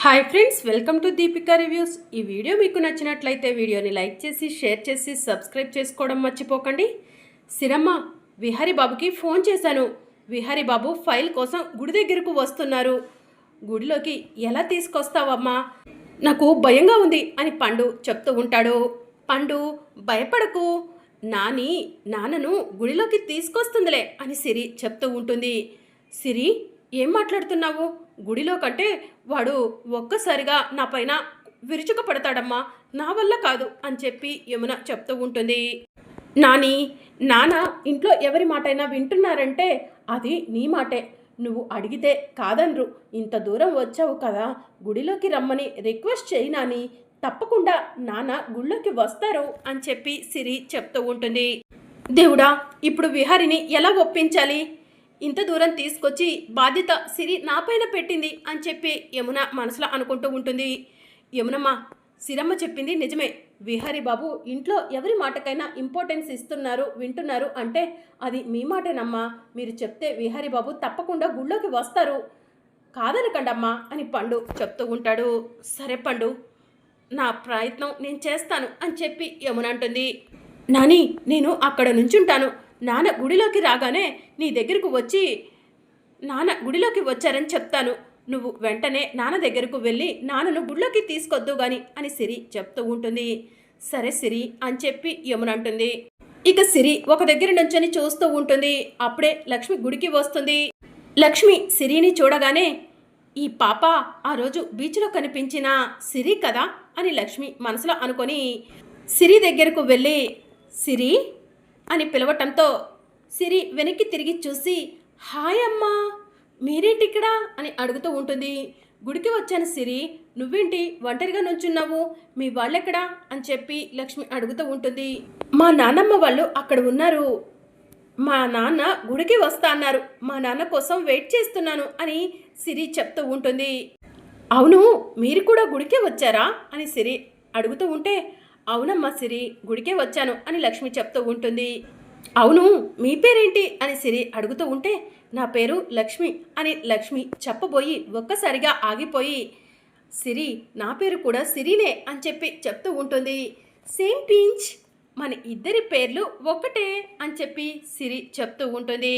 Hi friends, welcome to Deepika reviews. ఈ video మీకు నచ్చినట్లయితే వీడియోని లైక్ చేసి షేర్ చేసి సబ్స్క్రైబ్ చేసుకోవడం మర్చిపోకండి. సిరమ్మ, విహారీ బాబుకి ఫోన్ చేశాను. విహారీ బాబు ఫైల్ కోసం గుడి దగ్గరకు వస్తున్నారు. గుడిలోకి ఎలా తీసుకొస్తావమ్మా? నాకు భయంగా ఉంది అని పండు చెప్తూ ఉంటాడు. పండు, భయపడకు, నాన్నను గుడిలోకి తీసుకొస్తుందిలే అని సిరి చెప్తూ ఉంటుంది. సిరి, ఏం మాట్లాడుతున్నావు? గుడిలో కంటే వాడు ఒక్కసారిగా నా పైన విరుచుక పడతాడమ్మా, నా వల్ల కాదు అని చెప్పి యమున చెప్తూ ఉంటుంది. నాన్న ఇంట్లో ఎవరి మాటైనా వింటున్నారంటే అది నీ మాటే. నువ్వు అడిగితే కాదనరు. ఇంత దూరం వచ్చావు కదా, గుడిలోకి రమ్మని రిక్వెస్ట్ చేయి నాని, తప్పకుండా నాన్న గుళ్ళోకి వస్తారు అని చెప్పి సిరి చెప్తూ ఉంటుంది. దేవుడా, ఇప్పుడు విహారిని ఎలా ఒప్పించాలి? ఇంత దూరం తీసుకొచ్చి బాధ్యత సిరి నా పైన పెట్టింది అని చెప్పి యమున మనసులో అనుకుంటూ ఉంటుంది. యమునమ్మ, సిరమ్మ చెప్పింది నిజమే. విహారీ బాబు ఇంట్లో ఎవరి మాటకైనా ఇంపార్టెన్స్ ఇస్తున్నారు, వింటున్నారు అంటే అది మీ మాటేనమ్మా. మీరు చెప్తే విహారీ బాబు తప్పకుండా గుళ్ళోకి వస్తారు, కాదనకండమ్మా అని పండు చెప్తూ ఉంటాడు. సరే పండు, నా ప్రయత్నం నేను చేస్తాను అని చెప్పి యమున అంటుంది. నాని, నేను అక్కడ నుంచుంటాను. నాన్న గుడిలోకి రాగానే నీ దగ్గరకు వచ్చి నాన్న గుడిలోకి వచ్చారని చెప్తాను. నువ్వు వెంటనే నాన్న దగ్గరకు వెళ్ళి నాన్నను గుడిలోకి తీసుకొద్దు గాని అని సిరి చెప్తూ ఉంటుంది. సరే సిరి అని చెప్పి యమున అంటుంది. ఇక సిరి ఒక దగ్గర నుంచొని చూస్తూ ఉంటుంది. అప్పుడే లక్ష్మి గుడికి వస్తుంది. లక్ష్మి సిరిని చూడగానే, ఈ పాప ఆ రోజు బీచ్లో కనిపించిన సిరి కదా అని లక్ష్మి మనసులో అనుకొని సిరి దగ్గరకు వెళ్ళి సిరి అని పిలవటంతో సిరి వెనక్కి తిరిగి చూసి, హాయ్ అమ్మా, మీరేంటి ఇక్కడ అని అడుగుతూ ఉంటుంది. గుడికి వచ్చాను సిరి, నువ్వేంటి ఒంటరిగా నుంచున్నావు, మీ వాళ్ళెక్కడా అని చెప్పి లక్ష్మి అడుగుతూ ఉంటుంది. మా నాన్నమ్మ వాళ్ళు అక్కడ ఉన్నారు, మా నాన్న గుడికి వస్తా అన్నారు, మా నాన్న కోసం వెయిట్ చేస్తున్నాను అని సిరి చెప్తూ ఉంటుంది. అవును, మీరు కూడా గుడికే వచ్చారా అని సిరి అడుగుతూ ఉంటే, అవునమ్మా సిరి, గుడికే వచ్చాను అని లక్ష్మి చెప్తూ ఉంటుంది. అవును, మీ పేరేంటి అని సిరి అడుగుతూ ఉంటే, నా పేరు లక్ష్మి అని లక్ష్మి చెప్పబోయి ఒక్కసారిగా ఆగిపోయి, సిరి, నా పేరు కూడా సిరినే అని చెప్పి చెప్తూ ఉంటుంది. సేమ్ పించ్, మన ఇద్దరి పేర్లు ఒకటే అని చెప్పి సిరి చెప్తూ ఉంటుంది.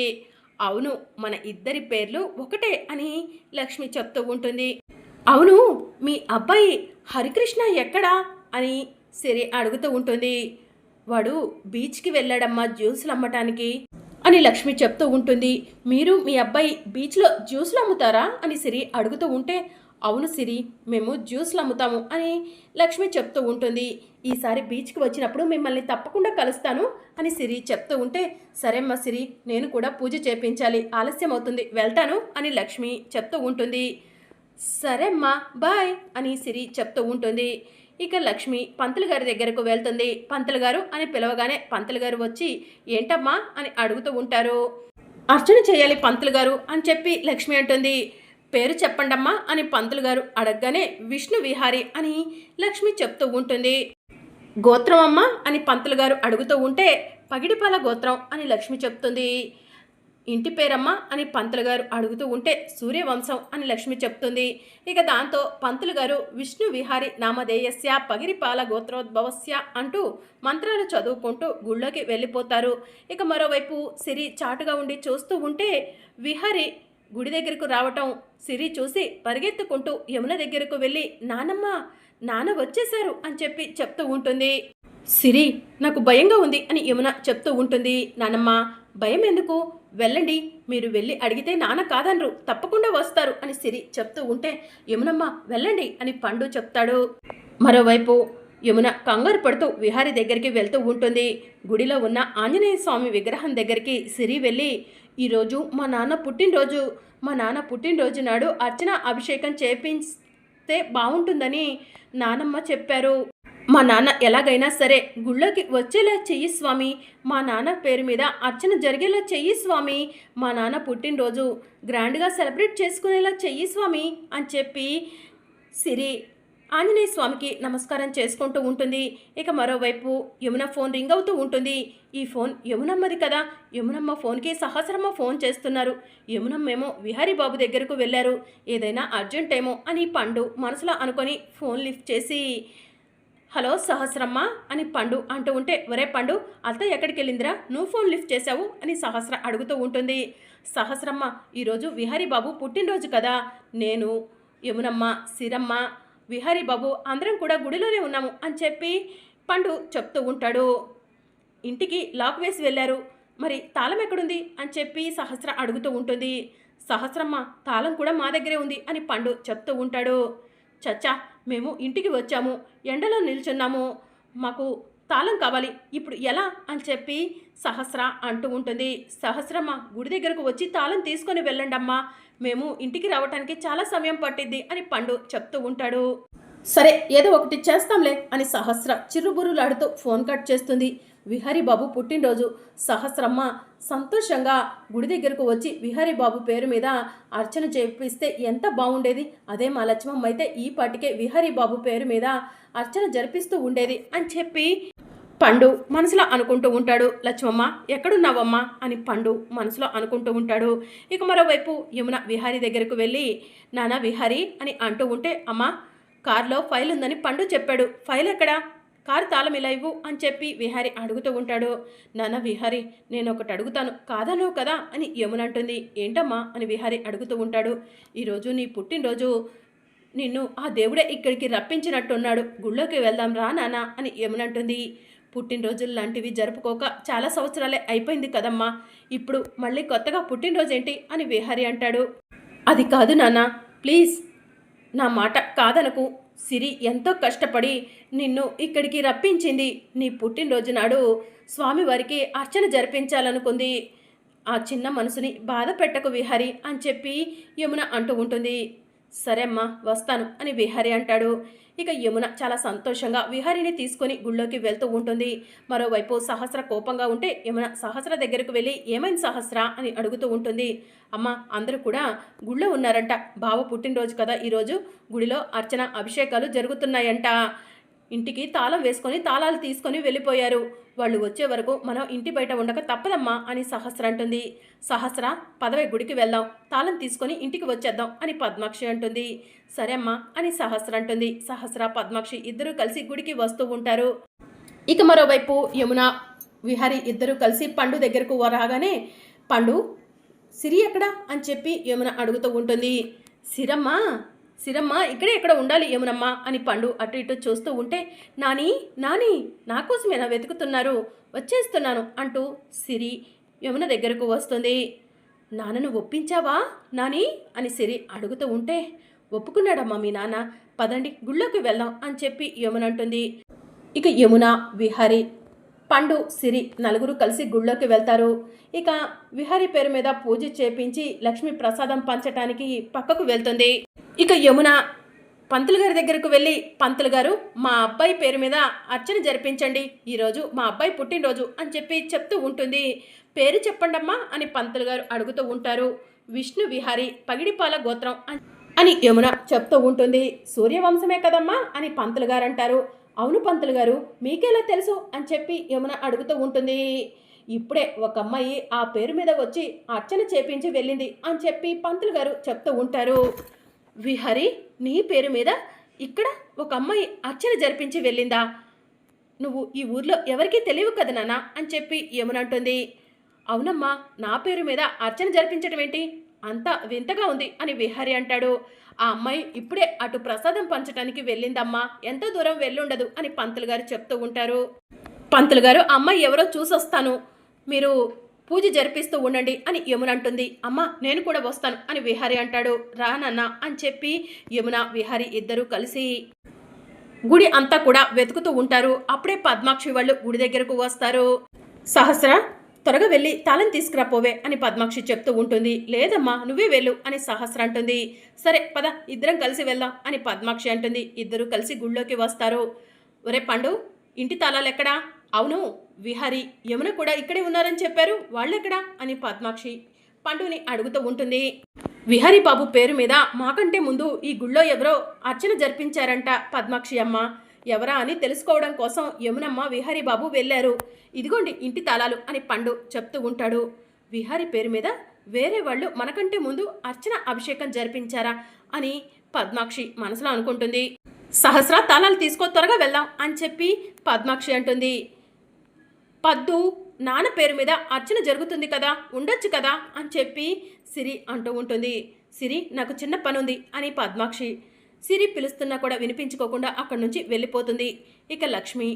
అవును, మన ఇద్దరి పేర్లు ఒకటే అని లక్ష్మి చెప్తూ ఉంటుంది. అవును, మీ అబ్బాయి హరికృష్ణ ఎక్కడా అని సిరి అడుగుతూ ఉంటుంది. వాడు బీచ్కి వెళ్ళాడమ్మా జ్యూసులు అమ్మటానికి అని లక్ష్మి చెప్తూ ఉంటుంది. మీరు మీ అబ్బాయి బీచ్లో జ్యూసులు అమ్ముతారా అని సిరి అడుగుతూ ఉంటే, అవును సిరి, మేము జ్యూసులు అమ్ముతాము అని లక్ష్మి చెప్తూ ఉంటుంది. ఈసారి బీచ్కి వచ్చినప్పుడు మిమ్మల్ని తప్పకుండా కలుస్తాను అని సిరి చెప్తూ ఉంటే, సరేమ్మా సిరి, నేను కూడా పూజ చేయించాలి, ఆలస్యం అవుతుంది, వెళ్తాను అని లక్ష్మి చెప్తూ ఉంటుంది. సరే అమ్మా, బాయ్ అని సిరి చెప్తూ ఉంటుంది. ఇక లక్ష్మి పంతులు గారి దగ్గరకు వెళ్తుంది. పంతులు గారు అని పిలవగానే పంతులు గారు వచ్చి, ఏంటమ్మా అని అడుగుతూ ఉంటారు. అర్చన చేయాలి పంతులు గారు అని చెప్పి లక్ష్మి అంటుంది. పేరు చెప్పండమ్మా అని పంతులు గారు అడగగానే విష్ణు విహారీ అని లక్ష్మి చెప్తూ ఉంటుంది. గోత్రం అమ్మా అని పంతులు గారు అడుగుతూ ఉంటే, పగిడిపాల గోత్రం అని లక్ష్మి చెప్తుంది. ఇంటి పేరమ్మా అని పంతులు గారు అడుగుతూ ఉంటే, సూర్యవంశం అని లక్ష్మి చెప్తుంది. ఇక దాంతో పంతులు గారు విష్ణు విహారి నామధేయస్య పగిరిపాల గోత్రోద్భవస్య అంటూ మంత్రాలు చదువుకుంటూ గుళ్ళోకి వెళ్ళిపోతారు. ఇక మరోవైపు సిరి చాటుగా ఉండి చూస్తూ ఉంటే, విహారి గుడి దగ్గరకు రావటం సిరి చూసి పరిగెత్తుకుంటూ యమున దగ్గరకు వెళ్ళి, నాన్న వచ్చేశారు అని చెప్పి చెప్తూ ఉంటుంది. సిరి, నాకు భయంగా ఉంది అని యమున చెప్తూ ఉంటుంది. నానమ్మ, భయం ఎందుకు, వెళ్ళండి, మీరు వెళ్ళి అడిగితే నాన్న కాదనరు, తప్పకుండా వస్తారు అని సిరి చెప్తూ ఉంటే, యమునమ్మ వెళ్ళండి అని పండు చెప్తాడు. మరోవైపు యమున కంగారు పడుతూ విహారీ దగ్గరికి వెళ్తూ ఉంటుంది. గుడిలో ఉన్న ఆంజనేయ స్వామి విగ్రహం దగ్గరికి సిరి వెళ్ళి, ఈరోజు మా నాన్న పుట్టినరోజు నాడు అర్చన అభిషేకం చేపిస్తే బాగుంటుందని నానమ్మ చెప్పారు. మా నాన్న ఎలాగైనా సరే గుళ్ళోకి వచ్చేలా చెయ్యి స్వామి, మా నాన్న పేరు మీద అర్చన జరిగేలా చెయ్యి స్వామి, మా నాన్న పుట్టినరోజు గ్రాండ్గా సెలబ్రేట్ చేసుకునేలా చెయ్యి స్వామి అని చెప్పి సిరి ఆంజనేయ స్వామికి నమస్కారం చేసుకుంటూ ఉంటుంది. ఇక మరోవైపు యమున ఫోన్ రింగ్ అవుతూ ఉంటుంది. ఈ ఫోన్ యమునమ్మది కదా. యమునమ్మ ఫోన్కి సహస్రమ్మ ఫోన్ చేస్తున్నారు. యమునమ్మేమో విహారీ బాబు దగ్గరకు వెళ్ళారు, ఏదైనా అర్జెంట్ ఏమో అని పండు మనసులో అనుకొని ఫోన్ లిఫ్ట్ చేసి హలో సహస్రమ్మ అని పండు అంటూ ఉంటే, ఒరే పండు, అత్త ఎక్కడికి వెళ్ళిందిరా, నువ్వు ఫోన్ లిఫ్ట్ చేశావు అని సహస్ర అడుగుతూ ఉంటుంది. సహస్రమ్మ, ఈరోజు విహారీ బాబు పుట్టినరోజు కదా, నేను యమునమ్మ సిరమ్మ విహారీ బాబు అందరం కూడా గుడిలోనే ఉన్నాము అని చెప్పి పండు చెప్తూ ఉంటాడు. ఇంటికి లాక్ వేసి వెళ్ళారు, మరి తాళం ఎక్కడుంది అని చెప్పి సహస్ర అడుగుతూ ఉంటుంది. సహస్రమ్మ, తాళం కూడా మా దగ్గరే ఉంది అని పండు చెప్తూ ఉంటాడు. చచ్చా, మేము ఇంటికి వచ్చాము, ఎండలో నిల్చున్నాము, మాకు తాళం కావాలి, ఇప్పుడు ఎలా అని చెప్పి సహస్ర అంటూ ఉంటుంది. సహస్రమ్మ, గుడి దగ్గరకు వచ్చి తాళం తీసుకొని వెళ్ళండమ్మా, మేము ఇంటికి రావటానికి చాలా సమయం పట్టిద్ది అని పండు చెప్తూ ఉంటాడు. సరే, ఏదో ఒకటి చేస్తాంలే అని సహస్ర చిరుబురులాడుతూ ఫోన్ కట్ చేస్తుంది. విహారీ బాబు పుట్టినరోజు. సహస్రమ్మ సంతోషంగా గుడి దగ్గరకు వచ్చి విహారీ బాబు పేరు మీద అర్చన చేపిస్తే ఎంత బాగుండేది, అదే మా లక్ష్మమ్మ అయితే ఈ పాటికే విహారీ బాబు పేరు మీద అర్చన జరిపిస్తూ ఉండేది అని చెప్పి పండు మనసులో అనుకుంటూ ఉంటాడు. లక్ష్మమ్మ ఎక్కడున్నావమ్మా అని పండు మనసులో అనుకుంటూ ఉంటాడు. ఇక మరోవైపు యమున విహారీ దగ్గరకు వెళ్ళి నానా విహారీ అని అంటూ ఉంటే, అమ్మా కారులో ఫైల్ ఉందని పండు చెప్పాడు, ఫైల్ ఎక్కడా, కారు తాళం ఇలా ఇవ్వు అని చెప్పి విహారీ అడుగుతూ ఉంటాడు. నాన్న విహారీ, నేను ఒకటి అడుగుతాను, కాదనో కదా అని యమున అంటుంది. ఏంటమ్మా అని విహారీ అడుగుతూ ఉంటాడు. ఈరోజు నీ పుట్టినరోజు, నిన్ను ఆ దేవుడే ఇక్కడికి రప్పించినట్టున్నాడు, గుళ్ళోకి వెళ్దాం రా నాన్న అని యమున అంటుంది. పుట్టినరోజులు లాంటివి జరుపుకోక చాలా సంవత్సరాలే అయిపోయింది కదమ్మా, ఇప్పుడు మళ్ళీ కొత్తగా పుట్టినరోజు ఏంటి అని విహారీ అంటాడు. అది కాదు నాన్న, ప్లీజ్ నా మాట కాదనకు, సిరి ఎంతో కష్టపడి నిన్ను ఇక్కడికి రప్పించింది, నీ పుట్టినరోజు నాడు స్వామివారికి అర్చన జరిపించాలనుకుంది, ఆ చిన్న మనసుని బాధ పెట్టకు విహారీ అని చెప్పి యమున అంటూ ఉంటుంది. సరే అమ్మా వస్తాను అని విహారీ అంటాడు. ఇక యమున చాలా సంతోషంగా విహారీని తీసుకొని గుళ్ళోకి వెళ్తూ ఉంటుంది. మరోవైపు సహస్ర కోపంగా ఉంటే యమున సహస్ర దగ్గరకు వెళ్ళి ఏమైంది సహస్ర అని అడుగుతూ ఉంటుంది. అమ్మ అందరూ కూడా గుళ్ళో ఉన్నారంట, బావ పుట్టినరోజు కదా ఈరోజు, గుడిలో అర్చన అభిషేకాలు జరుగుతున్నాయంట, ఇంటికి తాళం వేసుకొని తాళాలు తీసుకొని వెళ్ళిపోయారు, వాళ్ళు వచ్చే వరకు మనం ఇంటి బయట ఉండక తప్పదమ్మా అని సహస్ర అంటుంది. సహస్ర పదవే గుడికి వెళ్దాం, తాళం తీసుకొని ఇంటికి వచ్చేద్దాం అని పద్మాక్షి అంటుంది. సరే అమ్మా అని సహస్ర అంటుంది. సహస్ర పద్మాక్షి ఇద్దరూ కలిసి గుడికి వస్తూ ఉంటారు. ఇక మరోవైపు యమున విహారీ ఇద్దరూ కలిసి పండు దగ్గరకు రాగానే, పండు సిరి ఎక్కడా అని చెప్పి యమున అడుగుతూ ఉంటుంది. సిరమ్మ ఇక్కడే ఎక్కడ ఉండాలి యమునమ్మ అని పండు అటు ఇటు చూస్తూ ఉంటే, నాని నా కోసమేనా వెతుకుతున్నారు, వచ్చేస్తున్నాను అంటూ సిరి యమున దగ్గరకు వస్తుంది. నాన్నను ఒప్పించావా నాని అని సిరి అడుగుతూ ఉంటే, ఒప్పుకున్నాడమ్మా మీ నాన్న, పదండి గుళ్ళోకి వెళ్దాం అని చెప్పి యమున అంటుంది. ఇక యమున విహారీ పండు సిరి నలుగురు కలిసి గుళ్ళోకి వెళ్తారు. ఇక విహారీ పేరు మీద పూజ చేపించి లక్ష్మీ ప్రసాదం పంచటానికి పక్కకు వెళ్తుంది. ఇక యమున పంతులు గారి దగ్గరకు వెళ్ళి, పంతులు గారు మా అబ్బాయి పేరు మీద అర్చన జరిపించండి, ఈరోజు మా అబ్బాయి పుట్టినరోజు అని చెప్పి చెప్తూ ఉంటుంది. పేరు చెప్పండమ్మా అని పంతులు గారు అడుగుతూ ఉంటారు. విష్ణు విహారీ పగిడిపాల గోత్రం అని యమున చెప్తూ ఉంటుంది. సూర్యవంశమే కదమ్మా అని పంతులు గారు అంటారు. అవును పంతులు గారు, మీకెలా తెలుసు అని చెప్పి యమున అడుగుతూ ఉంటుంది. ఇప్పుడే ఒక అమ్మాయి ఆ పేరు మీద వచ్చి అర్చన చేపించి వెళ్ళింది అని చెప్పి పంతులు గారు చెప్తూ ఉంటారు. విహారీ నీ పేరు మీద ఇక్కడ ఒక అమ్మాయి అర్చన జరిపించి వెళ్ళిందా, నువ్వు ఈ ఊర్లో ఎవరికీ తెలియవు కదా నాన్న అని చెప్పి యమున అంటుంది. అవునమ్మా, నా పేరు మీద అర్చన జరిపించడం ఏంటి, అంతా వింతగా ఉంది అని విహారీ అంటాడు. ఆ అమ్మాయి ఇప్పుడే అటు ప్రసాదం పంచడానికి వెళ్ళిందమ్మా, ఎంతో దూరం వెళ్ళుండదు అని పంతులు గారు చెప్తూ ఉంటారు. పంతులు గారు ఆ అమ్మాయి ఎవరో చూసొస్తాను, మీరు పూజ జరిపిస్తూ ఉండండి అని యమున అంటుంది. అమ్మ నేను కూడా వస్తాను అని విహారీ అంటాడు. రానన్నా అని చెప్పి యమున విహారీ ఇద్దరూ కలిసి గుడి అంతా కూడా వెతుకుతూ ఉంటారు. అప్పుడే పద్మాక్షి వాళ్ళు గుడి దగ్గరకు వస్తారు. సహస్ర త్వరగా వెళ్ళి తాళం తీసుకురాపోవే అని పద్మాక్షి చెప్తూ ఉంటుంది. లేదమ్మా నువ్వే వెళ్ళు అని సహస్ర అంటుంది. సరే పద ఇద్దరం కలిసి వెళ్దాం అని పద్మాక్షి అంటుంది. ఇద్దరు కలిసి గుళ్ళోకి వస్తారు. ఒరే పండు, ఇంటి తాళాలు ఎక్కడా? అవును విహారీ యమున కూడా ఇక్కడే ఉన్నారని చెప్పారు, వాళ్ళెక్కడా అని పద్మాక్షి పండుని అడుగుతూ ఉంటుంది. విహారీ బాబు పేరు మీద మాకంటే ముందు ఈ గుళ్ళో ఎవరో అర్చన జరిపించారంట పద్మాక్షి అమ్మ. ఎవరా అని తెలుసుకోవడం కోసం యమునమ్మ విహారీ బాబు వెళ్ళారు. ఇదిగోండి ఇంటి తాళాలు అని పండు చెప్తూ ఉంటాడు. విహారీ పేరు మీద వేరే వాళ్ళు మనకంటే ముందు అర్చన అభిషేకం జరిపించారా అని పద్మాక్షి మనసులో అనుకుంటుంది. సహస్ర తాళాలు తీసుకో, త్వరగా వెళ్దాం అని చెప్పి పద్మాక్షి అంటుంది. పద్దు నాన్న పేరు మీద అర్చన జరుగుతుంది కదా, ఉండొచ్చు కదా అని చెప్పి సిరి అంటూ ఉంటుంది. సిరి నాకు చిన్న పని ఉంది అని పద్మాక్షి సిరి పిలుస్తున్నా కూడా వినిపించుకోకుండా అక్కడి నుంచి వెళ్ళిపోతుంది. ఇక లక్ష్మి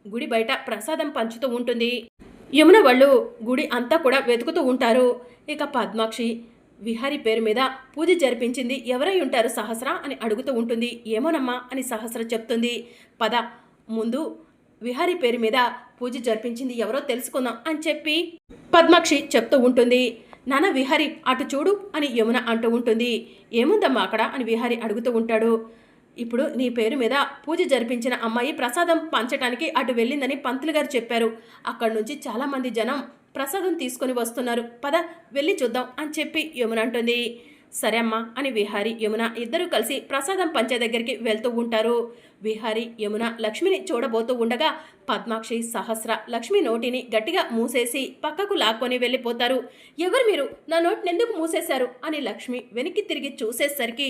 గుడి బయట ప్రసాదం పంచుతూ ఉంటుంది. యమున వాళ్ళు గుడి అంతా కూడా వెతుకుతూ ఉంటారు. ఇక పద్మాక్షి విహారీ పేరు మీద పూజ జరిపించింది ఎవరై ఉంటారు సహస్ర అని అడుగుతూ ఉంటుంది. ఏమోనమ్మా అని సహస్ర చెప్తుంది. పద ముందు విహారీ పేరు మీద పూజ జరిపించింది ఎవరో తెలుసుకుందాం అని చెప్పి పద్మాక్షి చెప్తూ ఉంటుంది. నాన్న విహారీ అటు చూడు అని యమున అంటూ ఉంటుంది. ఏముందమ్మా అక్కడ అని విహారీ అడుగుతూ ఉంటాడు. ఇప్పుడు నీ పేరు మీద పూజ జరిపించిన అమ్మాయి ప్రసాదం పంచడానికి అటు వెళ్ళిందని పంతులు గారు చెప్పారు. అక్కడి నుంచి చాలామంది జనం ప్రసాదం తీసుకొని వస్తున్నారు, పద వెళ్ళి చూద్దాం అని చెప్పి యమున అంటుంది. సరే అమ్మా అని విహారీ యమున ఇద్దరూ కలిసి ప్రసాదం పంచే దగ్గరికి వెళ్తూ ఉంటారు. విహారీ యమున లక్ష్మిని చూడబోతూ ఉండగా పద్మాక్షి సహస్ర లక్ష్మి నోటిని గట్టిగా మూసేసి పక్కకు లాక్కొని వెళ్ళిపోతారు. ఎవరు మీరు, నా నోటిని ఎందుకు మూసేశారు అని లక్ష్మి వెనక్కి తిరిగి చూసేసరికి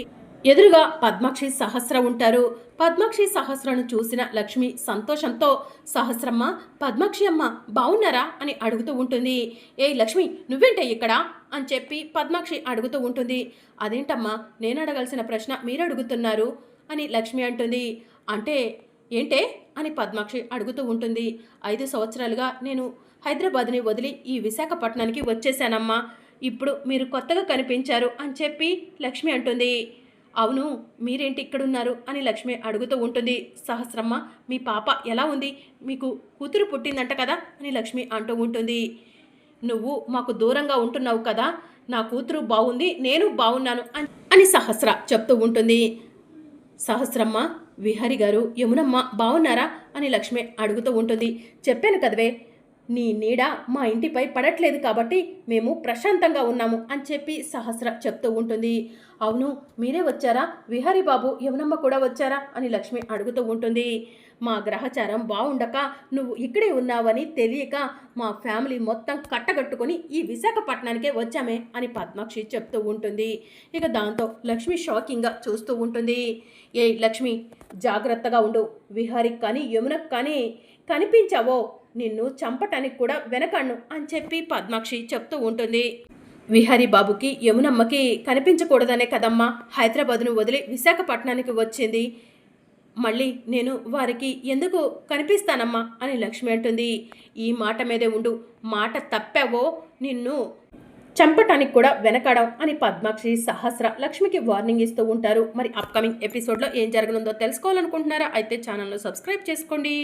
ఎదురుగా పద్మాక్షి సహస్ర ఉంటారు. పద్మాక్షి సహస్రను చూసిన లక్ష్మి సంతోషంతో సహస్రమ్మ పద్మాక్షి అమ్మ బాగున్నారా అని అడుగుతూ ఉంటుంది. ఏ లక్ష్మి నువ్వేంటే ఇక్కడ అని చెప్పి పద్మాక్షి అడుగుతూ ఉంటుంది. అదేంటమ్మా నేను అడగాల్సిన ప్రశ్న మీరు అడుగుతున్నారు అని లక్ష్మి అంటుంది. అంటే ఏంటే అని పద్మాక్షి అడుగుతూ ఉంటుంది. 5 సంవత్సరాలుగా నేను హైదరాబాద్ని వదిలి ఈ విశాఖపట్నానికి వచ్చేసానమ్మా. ఇప్పుడు మీరు కొత్తగా కనిపించారు అని చెప్పి లక్ష్మి అంటుంది. అవును మీరేంటి ఇక్కడున్నారు అని లక్ష్మి అడుగుతూ ఉంటుంది. సహస్రమ్మ మీ పాప ఎలా ఉంది, మీకు కూతురు పుట్టిందంట కదా అని లక్ష్మి అంటూ ఉంటుంది. నువ్వు మాకు దూరంగా ఉంటున్నావు కదా, నా కూతురు బాగుంది, నేను బాగున్నాను అని సహస్ర చెప్తూ ఉంటుంది. సహస్రమ్మ విహారీ గారు యమునమ్మ బాగున్నారా అని లక్ష్మి అడుగుతూ ఉంటుంది. చెప్పాను కదవే నీ నీడ మా ఇంటిపై పడట్లేదు కాబట్టి మేము ప్రశాంతంగా ఉన్నాము అని చెప్పి సహస్ర చెప్తూ ఉంటుంది. అవును మీరే వచ్చారా, విహారీ బాబు యమునమ్మ కూడా వచ్చారా అని లక్ష్మి అడుగుతూ ఉంటుంది. మా గ్రహచారం బాగుండక నువ్వు ఇక్కడే ఉన్నావని తెలియక మా ఫ్యామిలీ మొత్తం కట్టగట్టుకొని ఈ విశాఖపట్నానికే వచ్చామే అని పద్మాక్షి చెప్తూ ఉంటుంది. ఇక దాంతో లక్ష్మి షాకింగ్గా చూస్తూ ఉంటుంది. ఏ లక్ష్మి జాగ్రత్తగా ఉండు, విహారీకి కానీ యమునకు కానీ కనిపించావో నిన్ను చంపటానికి కూడా వెనకన్ను అని చెప్పి పద్మాక్షి చెప్తూ ఉంటుంది. విహారీ బాబుకి యమునమ్మకి కనిపించకూడదనే కదమ్మా హైదరాబాద్ను వదిలి విశాఖపట్నానికి వచ్చింది. మళ్ళీ నేను వారికి ఎందుకు కనిపిస్తానమ్మా అని లక్ష్మి అంటుంది. ఈ మాట మీదే ఉండు, మాట తప్పావో నిన్ను చంపటానికి కూడా వెనకడం అని పద్మాక్షి సహస్ర లక్ష్మికి వార్నింగ్ ఇస్తూ ఉంటారు. మరి అప్కమింగ్ ఎపిసోడ్లో ఏం జరగనుందో తెలుసుకోవాలనుకుంటున్నారా? అయితే ఛానల్ను సబ్స్క్రైబ్ చేసుకోండి.